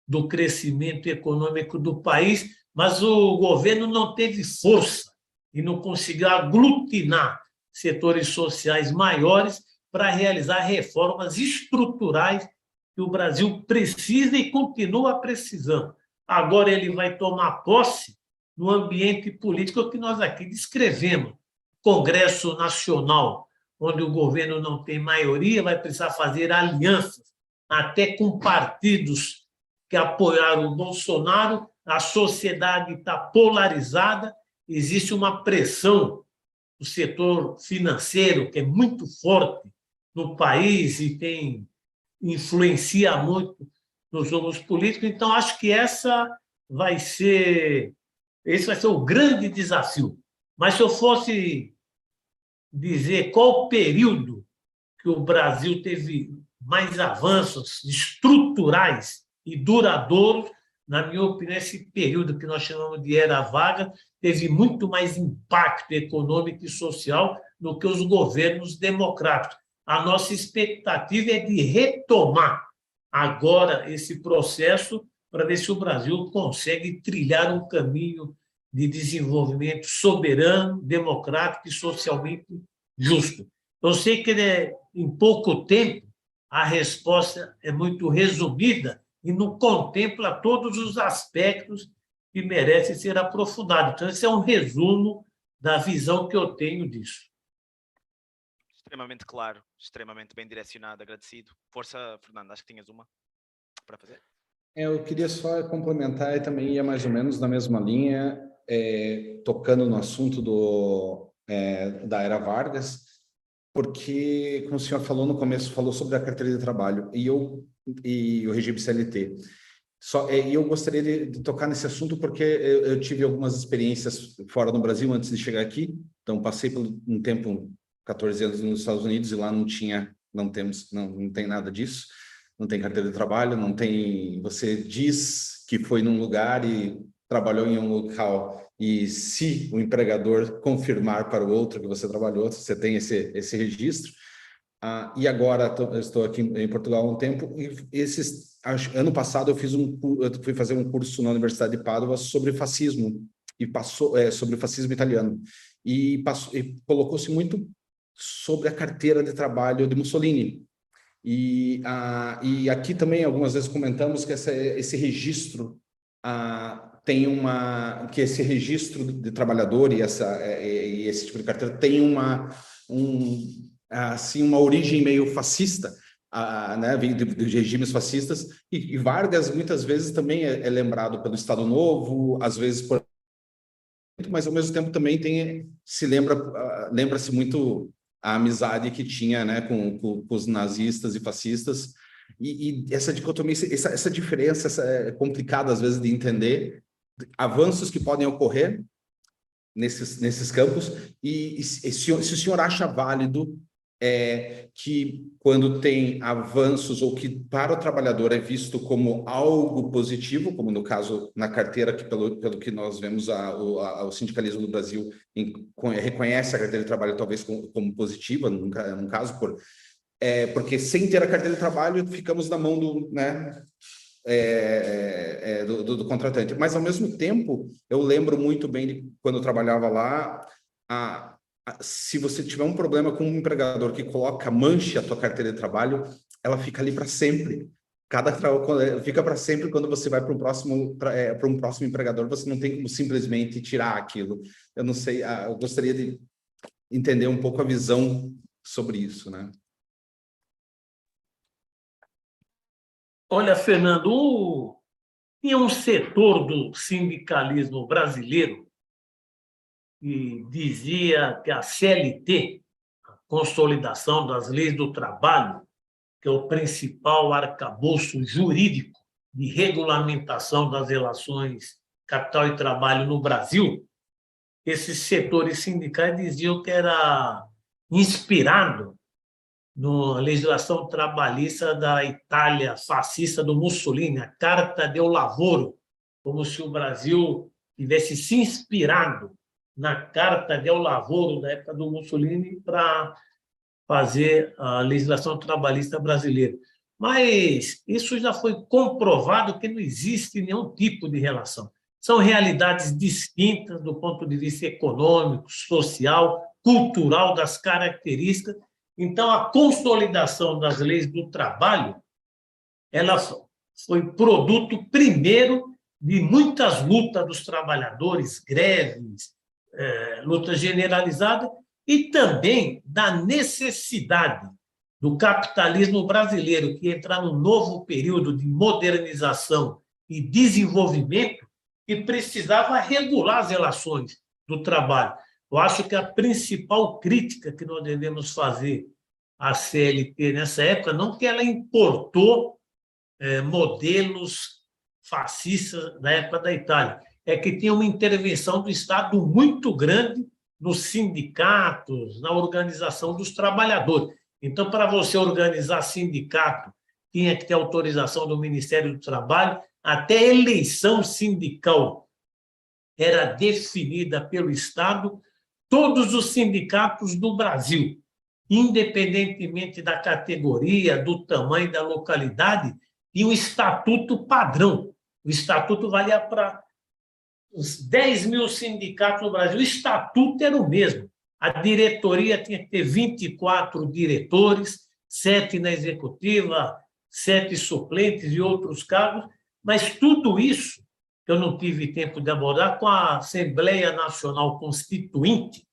do crescimento econômico do país, mas o governo não teve força e não conseguiu aglutinar setores sociais maiores para realizar reformas estruturais que o Brasil precisa e continua precisando. Agora ele vai tomar posse no ambiente político que nós aqui descrevemos. Congresso Nacional, onde o governo não tem maioria, vai precisar fazer alianças, até com partidos que apoiaram o Bolsonaro. A sociedade está polarizada, existe uma pressão do setor financeiro, que é muito forte no país e influencia muito nos jogos políticos. Então, acho que esse vai ser o grande desafio. Mas se eu fosse dizer qual o período que o Brasil teve mais avanços estruturais e duradouros, na minha opinião, esse período que nós chamamos de Era Vargas teve muito mais impacto econômico e social do que os governos democráticos. A nossa expectativa é de retomar agora esse processo para ver se o Brasil consegue trilhar um caminho de desenvolvimento soberano, democrático e socialmente justo. Eu sei que em pouco tempo a resposta é muito resumida e não contempla todos os aspectos que merecem ser aprofundados. Então, esse é um resumo da visão que eu tenho disso. Extremamente claro, extremamente bem direcionado, agradecido. Força, Fernando, acho que tinhas uma para fazer. Eu queria só complementar, e também ia mais ou menos na mesma linha, tocando no assunto da Era Vargas, porque, como o senhor falou no começo, falou sobre a carteira de trabalho e o regime CLT. E eu gostaria de tocar nesse assunto porque eu tive algumas experiências fora do Brasil antes de chegar aqui. Então, passei por um tempo, 14 anos nos Estados Unidos, e lá não tem nada disso. Não tem carteira de trabalho, não tem... Você diz que foi num lugar e trabalhou em um local, e se o empregador confirmar para o outro que você trabalhou, você tem esse registro. E agora eu estou aqui em Portugal há um tempo, e ano passado eu fui fazer um curso na Universidade de Pádua sobre fascismo, sobre o fascismo italiano, e colocou-se muito sobre a carteira de trabalho de Mussolini. E aqui também algumas vezes comentamos que esse registro que esse registro de trabalhador e esse tipo de carteira tem uma origem meio fascista, né, de regimes fascistas, e Vargas muitas vezes também é lembrado pelo Estado Novo, às vezes mas ao mesmo tempo também lembra-se muito a amizade que tinha, né, com os nazistas e fascistas, e essa dicotomia, essa diferença é complicada às vezes de entender, avanços que podem ocorrer nesses campos, e se o senhor acha válido que quando tem avanços, ou que para o trabalhador é visto como algo positivo, como no caso na carteira, que pelo que nós vemos o sindicalismo do Brasil reconhece a carteira de trabalho talvez como positiva, num caso, porque sem ter a carteira de trabalho ficamos na mão do contratante. Mas, ao mesmo tempo, eu lembro muito bem de quando eu trabalhava lá, se você tiver um problema com um empregador que manche a tua carteira de trabalho, ela fica ali para sempre. Fica para sempre. Quando você vai para um próximo empregador, você não tem como simplesmente tirar aquilo. Eu não sei, eu gostaria de entender um pouco a visão sobre isso, né? Olha, Fernando, tinha um setor do sindicalismo brasileiro que dizia que a CLT, a Consolidação das Leis do Trabalho, que é o principal arcabouço jurídico de regulamentação das relações capital e trabalho no Brasil, esses setores sindicais diziam que era inspirado na legislação trabalhista da Itália fascista do Mussolini, a Carta del Lavoro, como se o Brasil tivesse se inspirado na Carta del Lavoro da época do Mussolini para fazer a legislação trabalhista brasileira. Mas isso já foi comprovado que não existe nenhum tipo de relação. São realidades distintas do ponto de vista econômico, social, cultural, das características. Então, a consolidação das leis do trabalho, ela foi produto, primeiro, de muitas lutas dos trabalhadores, greves, luta generalizada, e também da necessidade do capitalismo brasileiro, que entrar num novo período de modernização e desenvolvimento, que precisava regular as relações do trabalho. Eu acho que a principal crítica que nós devemos fazer à CLT nessa época, não que ela importou modelos fascistas da época da Itália, é que tinha uma intervenção do Estado muito grande nos sindicatos, na organização dos trabalhadores. Então, para você organizar sindicato, tinha que ter autorização do Ministério do Trabalho, até a eleição sindical era definida pelo Estado. Todos os sindicatos do Brasil, independentemente da categoria, do tamanho da localidade, tinham um estatuto padrão. O estatuto valia para os 10 mil sindicatos no Brasil. O estatuto era o mesmo. A diretoria tinha que ter 24 diretores, 7 na executiva, 7 suplentes e outros cargos, mas tudo isso, que eu não tive tempo de abordar, com a Assembleia Nacional Constituinte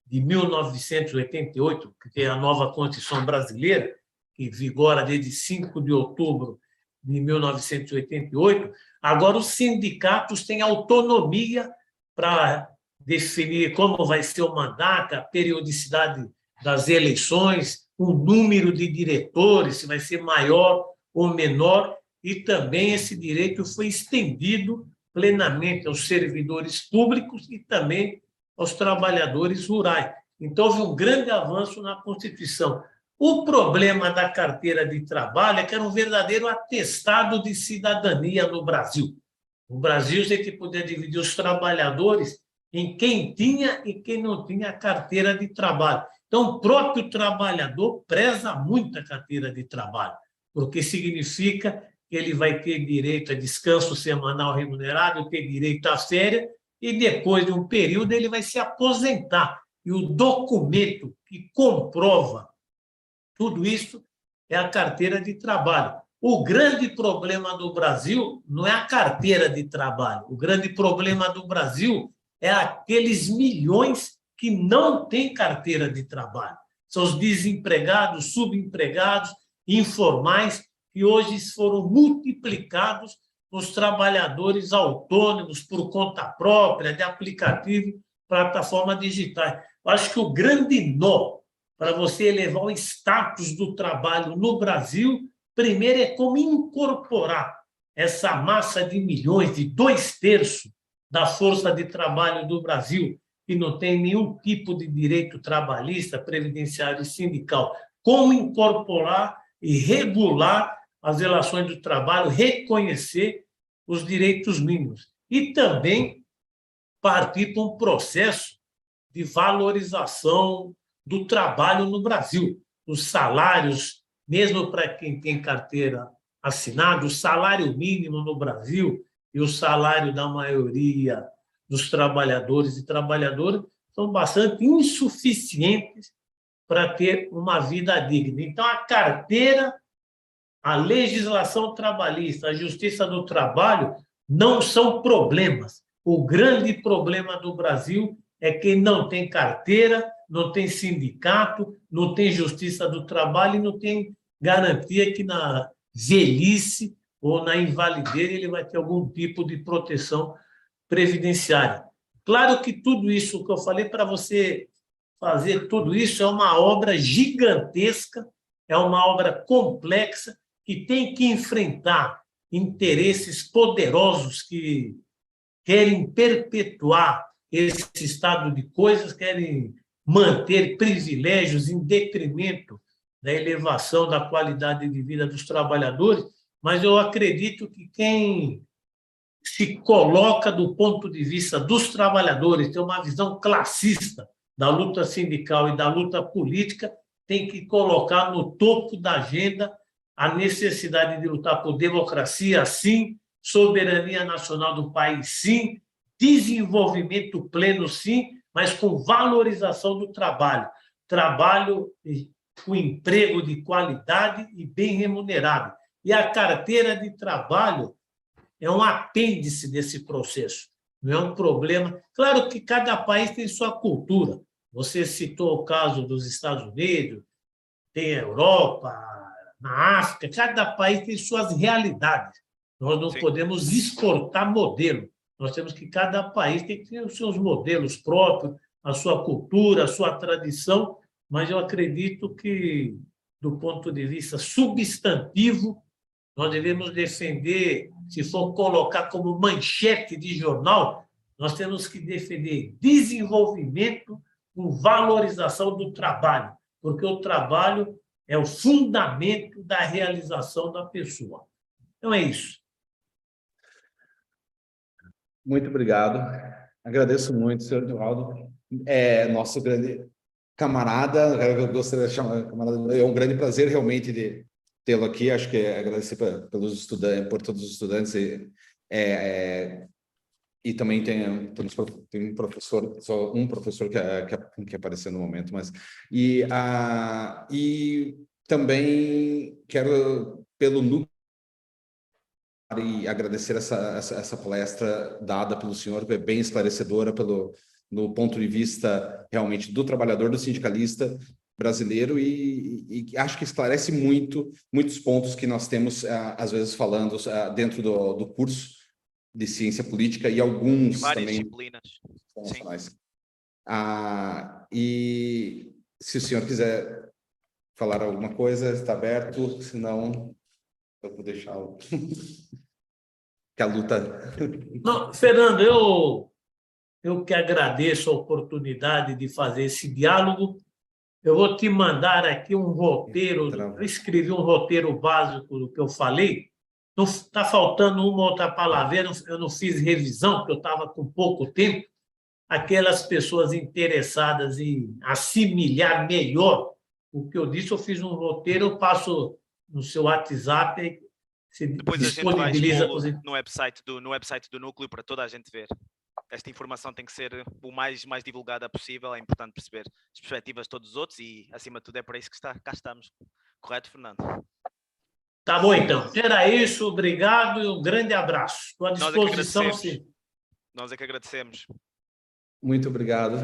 de 1988, que é a nova Constituição Brasileira, que vigora desde 5 de outubro de 1988, agora os sindicatos têm autonomia para definir como vai ser o mandato, a periodicidade das eleições, o número de diretores, se vai ser maior ou menor, e também esse direito foi estendido plenamente aos servidores públicos e também aos trabalhadores rurais. Então, houve um grande avanço na Constituição. O problema da carteira de trabalho é que era um verdadeiro atestado de cidadania no Brasil. No Brasil, você que podia dividir os trabalhadores em quem tinha e quem não tinha carteira de trabalho. Então, o próprio trabalhador preza muito a carteira de trabalho, porque significa que ele vai ter direito a descanso semanal remunerado, ter direito à férias, e depois de um período ele vai se aposentar. E o documento que comprova tudo isso é a carteira de trabalho. O grande problema do Brasil não é a carteira de trabalho. O grande problema do Brasil é aqueles milhões que não têm carteira de trabalho. São os desempregados, subempregados, informais, que hoje foram multiplicados nos trabalhadores autônomos, por conta própria, de aplicativo, plataforma digitais. Eu acho que o grande nó para você elevar o status do trabalho no Brasil, primeiro é como incorporar essa massa de milhões, de 2/3 da força de trabalho do Brasil, que não tem nenhum tipo de direito trabalhista, previdenciário e sindical. Como incorporar e regular as relações do trabalho, reconhecer os direitos mínimos. E também partir para um processo de valorização do trabalho no Brasil. Os salários, mesmo para quem tem carteira assinada, o salário mínimo no Brasil e o salário da maioria dos trabalhadores e trabalhadoras são bastante insuficientes para ter uma vida digna. Então, a carteira, a legislação trabalhista, a justiça do trabalho não são problemas. O grande problema do Brasil é que não tem carteira, não tem sindicato, não tem justiça do trabalho e não tem garantia que na velhice ou na invalidez ele vai ter algum tipo de proteção previdenciária. Claro que tudo isso que eu falei, para você fazer tudo isso, é uma obra gigantesca, é uma obra complexa, que tem que enfrentar interesses poderosos que querem perpetuar esse estado de coisas, querem manter privilégios em detrimento da elevação da qualidade de vida dos trabalhadores, mas eu acredito que quem se coloca do ponto de vista dos trabalhadores, tem uma visão classista da luta sindical e da luta política, tem que colocar no topo da agenda a necessidade de lutar por democracia, sim, soberania nacional do país, sim, desenvolvimento pleno, sim, mas com valorização do trabalho. Trabalho com emprego de qualidade e bem remunerado. E a carteira de trabalho é um apêndice desse processo, não é um problema. Claro que cada país tem sua cultura. Você citou o caso dos Estados Unidos, tem a Europa, na África, cada país tem suas realidades. Nós não podemos exportar modelo. Nós temos que cada país tem que ter os seus modelos próprios, a sua cultura, a sua tradição, mas eu acredito que, do ponto de vista substantivo, nós devemos defender, se for colocar como manchete de jornal, nós temos que defender desenvolvimento com valorização do trabalho, porque o trabalho é o fundamento da realização da pessoa. Então, é isso. Muito obrigado. Agradeço muito, senhor Divaldo. Nosso grande camarada, eu gostaria de chamar camarada, é um grande prazer realmente de tê-lo aqui. Acho que agradecer pelos estudantes, por todos os estudantes e também tem um professor, só um professor que apareceu no momento, mas e também quero pelo núcleo e agradecer essa palestra dada pelo senhor, que é bem esclarecedora no ponto de vista realmente do trabalhador, do sindicalista brasileiro, e acho que esclarece muitos pontos que nós temos, às vezes, falando dentro do curso de ciência política e alguns várias também disciplinas. E se o senhor quiser falar alguma coisa, está aberto, senão eu vou deixá-lo. Que a luta... Não, Fernando, eu que agradeço a oportunidade de fazer esse diálogo. Eu vou te mandar aqui um roteiro, eu escrevi um roteiro básico do que eu falei. Não está faltando uma outra palavra, eu não fiz revisão, porque eu estava com pouco tempo. Aquelas pessoas interessadas em assimilar melhor o que eu disse, eu fiz um roteiro, eu passo no seu WhatsApp, se depois disponibiliza. a gente vai no website do núcleo para toda a gente ver. Esta informação tem que ser o mais divulgada possível. É importante perceber as perspectivas de todos os outros e, acima de tudo, é para isso que cá estamos. Correto, Fernando? Tá bom, então. Era isso. Obrigado e um grande abraço. Estou à disposição. Nós é que agradecemos. Muito obrigado.